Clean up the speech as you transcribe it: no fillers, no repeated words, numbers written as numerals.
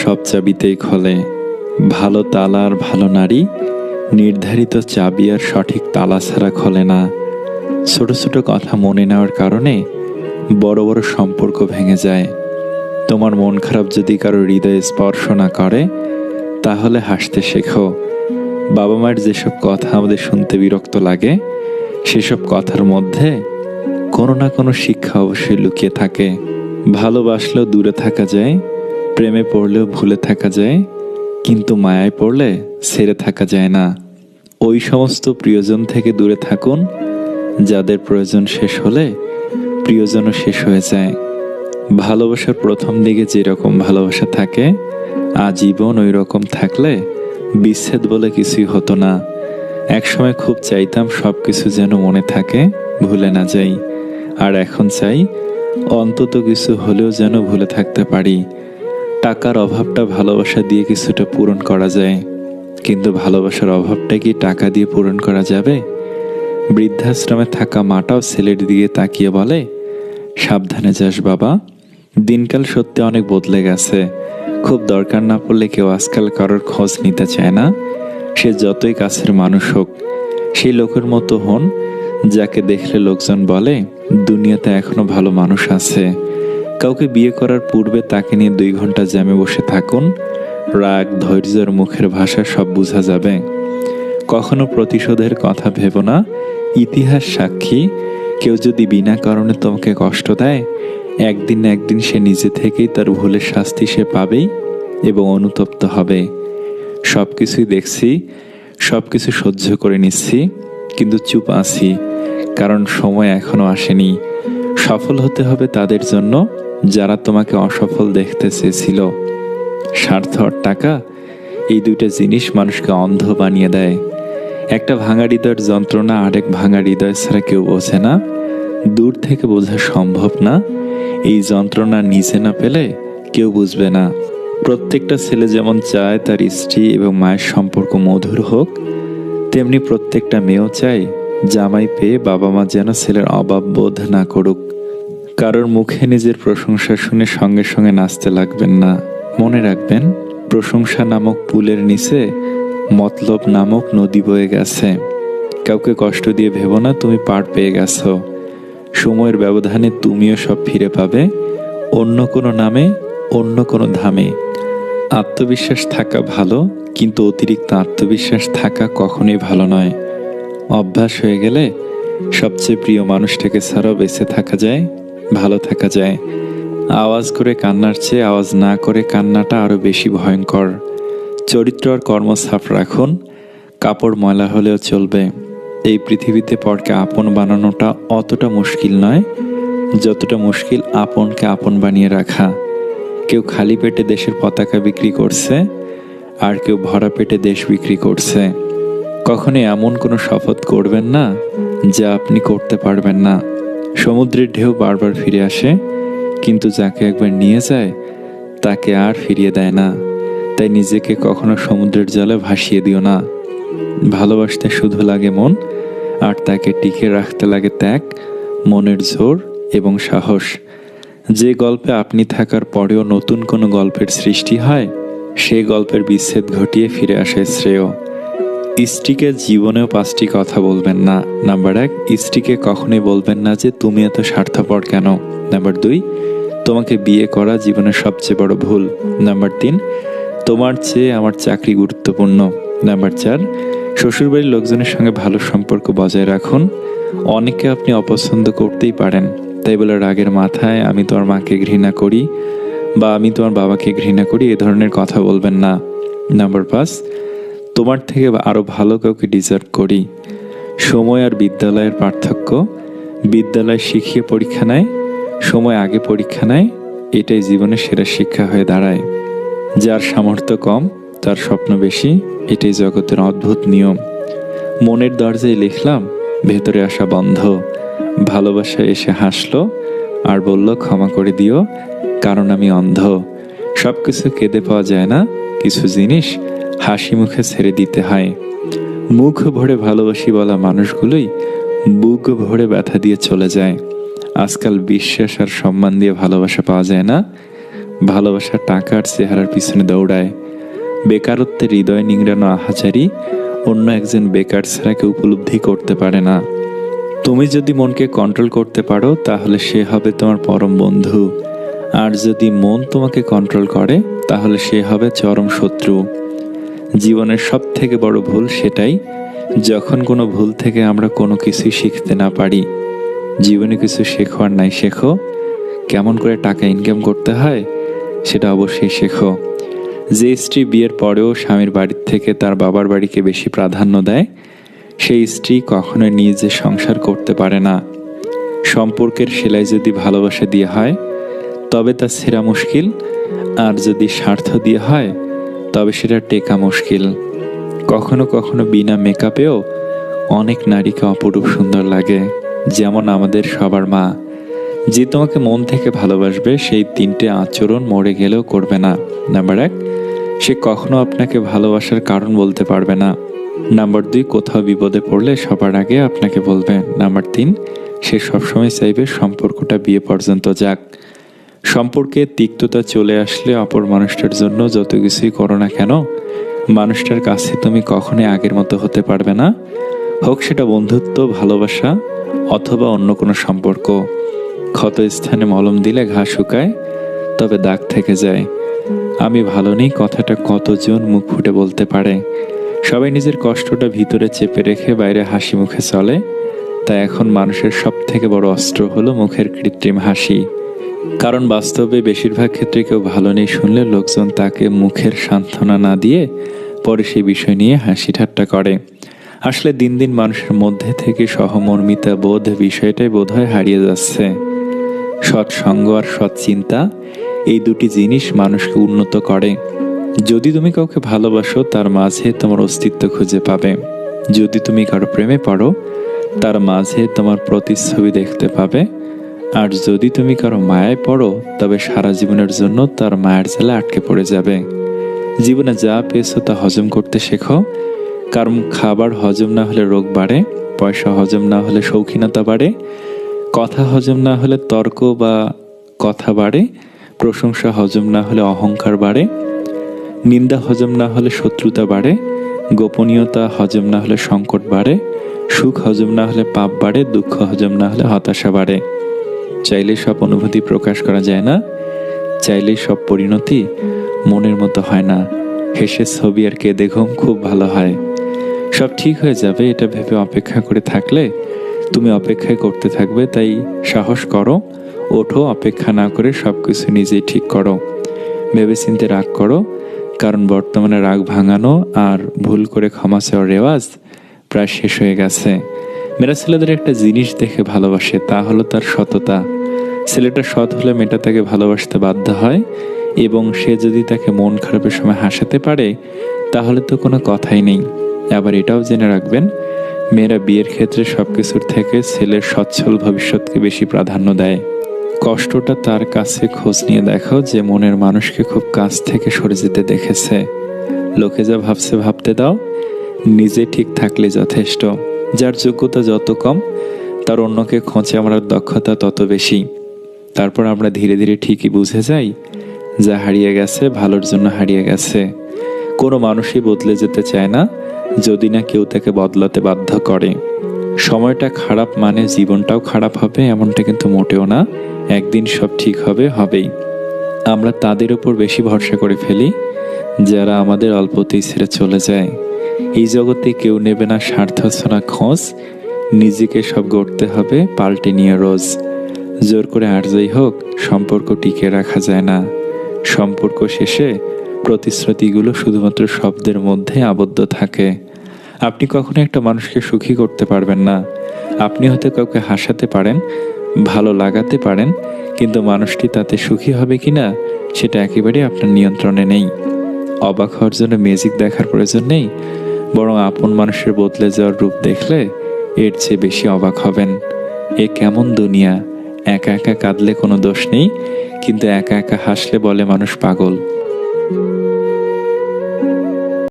সব চাবিতেই খোলে। ভালো তালা আর ভালো নারী নির্ধারিত চাবি আর সঠিক তালা ছাড়া খোলে না। ছোট ছোট কথা মনে নেওয়ার কারণে বড় বড় সম্পর্ক ভেঙে যায়। তোমার মন খারাপ যদি কারো হৃদয়ে স্পর্শ না করে, তাহলে হাসতে শেখো। বাবা মায়ের যেসব কথা আমাদের শুনতে বিরক্ত লাগে, সেসব কথার মধ্যে কোনো না কোনো শিক্ষা অবশ্যই লুকিয়ে থাকে। ভালোবাসলেও দূরে থাকা যায়, প্রেমে পড়লেও ভুলে থাকা যায়, কিন্তু মায়ায় পড়লে ছেড়ে থাকা যায় না। ওই সমস্ত প্রিয়জন থেকে দূরে থাকুন যাদের প্রয়োজন শেষ হলে প্রিয়জনও শেষ হয়ে যায়। ভালোবাসার প্রথম দিকে যেরকম ভালোবাসা থাকে, আজীবন ওই রকম থাকলে বিচ্ছেদ বলে কিছুই হতো না। একসময় খুব চাইতাম সব কিছু যেন মনে থাকে, ভুলে না যাই। আর এখন চাই অন্তত কিছু হলেও যেন ভুলে থাকতে পারি। টাকার অভাবটা ভালোবাসা দিয়ে কিছুটা পূরণ করা যায়, কিন্তু ভালোবাসার অভাবটা কি টাকা দিয়ে পূরণ করা যাবে? বৃদ্ধাশ্রমে থাকা মাটাও ছেলের দিকে তাকিয়ে বলে, সাবধানে যাস বাবা, দিনকাল সত্যি অনেক বদলে গেছে। খুব দরকার না পড়লে কেউ আজকাল কারোর খোঁজ নিতে চায় না। সে যতই কাছের মানুষ হোক, সেই লোকের মতো হন যাকে দেখলে লোকজন বলে দুনিয়াতে এখনো ভালো মানুষ আছে। কাউকে বিয়ে করার পূর্বে তাকে নিয়ে 2 ঘন্টা জ্যামে বসে থাকুন, রাগ, ধৈর্যের, মুখের ভাষা সব বোঝা যাবে। কখনো প্রতিশোধের কথা ভেবো না। ইতিহাস সাক্ষী, কেউ যদি বিনা কারণে তোমাকে কষ্ট দেয়, একদিন না একদিন সে নিজে থেকেই তার ভুলের শাস্তি সে পাবেই এবং অনুতপ্ত হবে। সবকিছুই দেখছি, সবকিছু সহ্য করে নিচ্ছি, কিন্তু চুপ আছি, কারণ সময় এখনো আসেনি। সফল হতে হবে তাদের জন্য যারা তোমাকে অসফল দেখতে চেয়েছিল। স্বার্থ আর টাকা, এই 2টা জিনিস মানুষকে অন্ধ বানিয়ে দেয়। একটা ভাঙা হৃদয়ের যন্ত্রণা আরেক ভাঙা হৃদয় ছাড়া কেউ বোঝে না। দূর থেকে বোঝা সম্ভব না। এই যন্ত্রণা নিজে না পেলে কেউ বুঝবে না। প্রত্যেকটা ছেলে যেমন চায় তার স্ত্রী এবং মায়ের সম্পর্ক মধুর হোক, তেমনি প্রত্যেকটা মেয়েও চায় জামাই পেয়ে বাবা মা যেন ছেলের অভাব বোধ না করুক। কারোর মুখে নিজের প্রশংসা শুনে সঙ্গে সঙ্গে নাচতে লাগবেন না। মনে রাখবেন, প্রশংসা নামক পুলের নিচে মতলব নামক নদী বয়ে গেছে। কাউকে কষ্ট দিয়ে ভেবো না তুমি পার পেয়ে গেছো। সময়ের ব্যবধানে তুমিও সব ফিরে পাবে, অন্য কোনো নামে, অন্য কোনো ধামে। আত্মবিশ্বাস থাকা ভালো, কিন্তু অতিরিক্ত আত্মবিশ্বাস থাকা কখনোই ভালো নয়। অভ্যাস হয়ে গেলে সবচেয়ে প্রিয় মানুষটাকে ছাড়াও বেঁচে থাকা যায়, ভালো থাকা যায়। আওয়াজ করে কান্নার চেয়ে আওয়াজ না করে কান্নাটা আরো বেশি ভয়ঙ্কর। চরিত্র আর কর্ম সাফ রাখুন, কাপড় ময়লা হলেও চলবে। এই পৃথিবীতে পরকে আপন বানানোটা অতটা মুশকিল নয় যতটা মুশকিল আপনকে আপন বানিয়ে রাখা। কেউ খালি পেটে দেশের পতাকা বিক্রি করছে, আর কেউ ভরা পেটে দেশ বিক্রি করছে। কখনো এমন কোনো শপথ করবেন না যা আপনি করতে পারবেন না। সমুদ্রের ঢেউ বারবার ফিরে আসে, কিন্তু যাকে একবার নিয়ে যায় তাকে আর ফিরিয়ে দেয় না। তাই নিজেকে কখনো সমুদ্রের জলে ভাসিয়ে দিও না। ভালোবাসতে শুধু লাগে মন, আর তাকে টিকে রাখতে লাগে ত্যাগ, মনের জোর এবং সাহস। যে গল্পে আপনি থাকার পরেও নতুন কোনো গল্পের সৃষ্টি হয়, সেই গল্পের বিচ্ছেদ ঘটিয়ে ফিরে আসে শ্রেয়। স্ত্রীকে জীবনেও 5টি কথা বলবেন না। নাম্বার 1, স্ত্রীকে কখনোই বলবেন না যে তুমি এত স্বার্থপর কেন। নাম্বার 2, তোমাকে বিয়ে করা জীবনের সবচেয়ে বড় ভুল। নাম্বার 3, তোমার চেয়ে আমার চাকরি গুরুত্বপূর্ণ। নাম্বার 4, শ্বশুরবাড়ির লোকজনের সঙ্গে ভালো সম্পর্ক বজায় রাখুন। অনেকে আপনি অপছন্দ করতেই পারেন, তাই বলে রাগের মাথায় আমি তোমার মাকে ঘৃণা করি বা আমি তোমার বাবাকে ঘৃণা করি এ ধরনের কথা বলবেন না। নাম্বার 5, তোমার থেকে আরো ভালো কাউকে ডিজার্ভ করি। সময় আর বিদ্যালয়ের পার্থক্য, বিদ্যালয় শিখিয়ে পরীক্ষা নেয়, সময় আগে পরীক্ষা নেয়। এটাই জীবনের সেরা শিক্ষা হয়ে দাঁড়ায়। যার সামর্থ্য কম তার স্বপ্ন বেশি, এটাই জগতের অদ্ভুত নিয়ম। মনের দরজায় লিখলাম, ভেতরে আসা বন্ধ। ভালোবাসা এসে হাসলো আর বলল ক্ষমা করে দিও, কারণ আমি অন্ধ। সবকিছু কেঁদে পাওয়া যায় না, কিছু জিনিস হাসি মুখে ছেড়ে দিতে হয়। মুখ ভরে ভালোবাসি বলা মানুষগুলোই বুক ভরে ব্যথা দিয়ে চলে যায়। আজকাল বিশ্বাস আর সম্মান দিয়ে ভালোবাসা পাওয়া যায় না, ভালোবাসা টাকার চেহারার পিছনে দৌড়ায়। বেকারত্বের হৃদয় নিংড়ানো আহাজারি অন্য একজন বেকার ছাড়া কেউ উপলব্ধি করতে পারে না। তুমি যদি মনকে কন্ট্রোল করতে পারো তাহলে সে হবে তোমার পরম বন্ধু, আর যদি মন তোমাকে কন্ট্রোল করে তাহলে সে হবে চরম শত্রু। জীবনের সব থেকে বড় ভুল সেটাই যখন কোনো ভুল থেকে আমরা কোনো কিছুই শিখতে না পারি। জীবনে কিছু শেখো আর নাই শেখো, কেমন করে টাকা ইনকাম করতে হয় সেটা অবশ্যই শেখো। যে স্ত্রী বিয়ের পরেও স্বামীর বাড়ির থেকে তার বাবার বাড়িকে বেশি প্রাধান্য দেয়, সেই স্ত্রী কখনোই নিজে সংসার করতে পারে না। সম্পর্কের সেলাই যদি ভালোবাসা দিয়ে হয় তবে তা ছেঁড়া মুশকিল, আর যদি স্বার্থ দিয়ে হয় তবে সেটা টেকা মুশকিল। কখনো কখনো বিনা মেকআপেও অনেক নারীকে অপরূপ সুন্দর লাগে, যেমন আমাদের সবার মা। যে তোমাকে মন থেকে ভালোবাসবে সেই 3টে আচরণ মরে গেলেও করবে না। নাম্বার 1, সে কখনো আপনাকে ভালোবাসার কারণ বলতে পারবে না। নাম্বার 2, কোথাও বিপদে পড়লে সবার আগে আপনাকে বলবে। নাম্বার 3, সে সবসময় চাইবে সম্পর্কটা বিয়ে পর্যন্ত যাক। সম্পর্কে তিক্ততা চলে আসলে অপর মানুষটার জন্য যত কিছুই করো না কেন, মানুষটার কাছে তুমি কখনোই আগের মতো হতে পারবে না। হোক সেটা বন্ধুত্ব, ভালোবাসা অথবা অন্য কোনো সম্পর্ক। ক্ষত স্থানে মলম দিলে ঘা শুকায়, তবে দাগ থেকে যায়। আমি ভালো নেই কথাটা কতজন মুখ ফুটে বলতে পারে? সবাই নিজের কষ্টটা ভিতরে চেপে রেখে বাইরে হাসি মুখে চলে। তাই এখন মানুষের সব থেকে বড় অস্ত্র হলো মুখের কৃত্রিম হাসি। কারণ বাস্তবে বেশিরভাগ ক্ষেত্রে কেউ ভালো নেই শুনলে লোকজন তাকে মুখের সান্ত্বনা না দিয়ে পরে সেই বিষয় নিয়ে হাসি ঠাট্টা করে। আসলে দিন দিন মানুষের মধ্যে থেকে সহমর্মিতা বোধ বিষয়টাই বোধহয় হারিয়ে যাচ্ছে। সৎসঙ্গ আর সৎ চিন্তা, এই দুটি জিনিস মানুষকে উন্নত করে। যদি তুমি কাউকে ভালোবাসো তার মাঝে তোমার অস্তিত্ব খুঁজে পাবে। যদি তুমি কারো প্রেমে পড়ো তার মাঝে তোমার প্রতিচ্ছবি দেখতে পাবে। আর যদি তুমি কারো মায়ায় পড়ো তবে সারা জীবনের জন্য তার মায়ের জালে আটকে পড়ে যাবে। জীবনে যা পেয়েছো তা হজম করতে শেখো, কারণ খাবার হজম না হলে রোগ বাড়ে, পয়সা হজম না হলে শৌখিনতা বাড়ে, কথা হজম না হলে তর্ক বা কথা বাড়ে, প্রশংসা হজম না হলে অহংকার বাড়ে, নিন্দা হজম না হলে শত্রুতা বাড়ে, গোপনীয়তা হজম না হলে সংকট বাড়ে, সুখ হজম না হলে পাপ বাড়ে, দুঃখ হজম না হলে হতাশা বাড়ে। চাইলেই সব অনুভূতি প্রকাশ করা যায় না, চাইলেই সব পরিণতি মনের মতো হয় না। হেসে ছবি আর কেঁদে ঘুম খুব ভালো হয়। সব ঠিক হয়ে যাবে এটা ভেবে অপেক্ষা করে থাকলে তুমি অপেক্ষায় করতে থাকবে। তাই সাহস করো, ওঠো, অপেক্ষা না করে সবকিছু নিজেই ঠিক করো। ভেবেচিন্তে রাগ করো, কারণ বর্তমানে রাগ ভাঙানো আর ভুল করে ক্ষমা চাওয়ার রেওয়াজ প্রায় শেষ হয়ে গেছে। মেয়েরা ছেলেদের একটা জিনিস দেখে ভালোবাসে, তা হলো তার সততা। ছেলেটা সৎ হলে মেয়েটা তাকে ভালোবাসতে বাধ্য হয়, এবং সে যদি তাকে মন খারাপের সময় হাসাতে পারে তাহলে তো কোনো কথাই নেই। আবার এটাও জেনে রাখবেন, মেয়েরা বিয়ের ক্ষেত্রে সবকিছুর থেকে ছেলের সচ্ছল ভবিষ্যৎকে বেশি প্রাধান্য দেয়। কষ্টটা তার কাছে খোঁজ নিয়ে দেখো যে মনের মানুষকে খুব কাছ থেকে সরে যেতে দেখেছে। লোকে যা ভাবছে ভাবতে দাও, নিজে ঠিক থাকলে যথেষ্ট। যার যোগ্যতা যত কম তার অন্যকে খোঁচে মারার দক্ষতা তত বেশি। তারপর আমরা ধীরে ধীরে ঠিকই বুঝে যাই যা হারিয়ে গেছে ভালোর জন্য হারিয়ে গেছে। কোনো মানুষই বদলে যেতে চায় না যদি না কেউ তাকে বদলাতে বাধ্য করে। সময়টা খারাপ মানে জীবনটাও খারাপ হবে এমনটা কিন্তু মোটেও না। একদিন সব ঠিক হবে, হবেই। আমরা তাদের উপর বেশি ভরসা করে ফেলি যারা আমাদের অল্পতেই ছেড়ে চলে যায়। এই জগতে কেউ নেবে না স্বার্থ ছাড়া খোঁজ, নিজেকে সব গড়তে হবে পাল্টে নিয়ে রোজ। জোর করে আর যাই হোক সম্পর্ক টিকে রাখা যায় না। সম্পর্ক শেষে প্রতিশ্রুতিগুলো শুধুমাত্র শব্দের মধ্যে আবদ্ধ থাকে। আপনি কখনো একটা মানুষকে সুখী করতে পারবেন না। আপনি হয়তো কাউকে হাসাতে পারেন, ভালো লাগাতে পারেন, কিন্তু মানুষটি তাতে সুখী হবে কিনা সেটা একেবারেই আপনার নিয়ন্ত্রণে নেই। অবাক হওয়ার জন্য ম্যাজিক দেখার প্রয়োজন নেই, বরং আপন মানুষের বদলে যাওয়ার রূপ দেখলে এর চেয়ে বেশি অবাক হবেন। এ কেমন দুনিয়া! একা একা কাঁদলে কোনো দোষ নেই, কিন্তু একা একা হাসলে বলে মানুষ পাগল।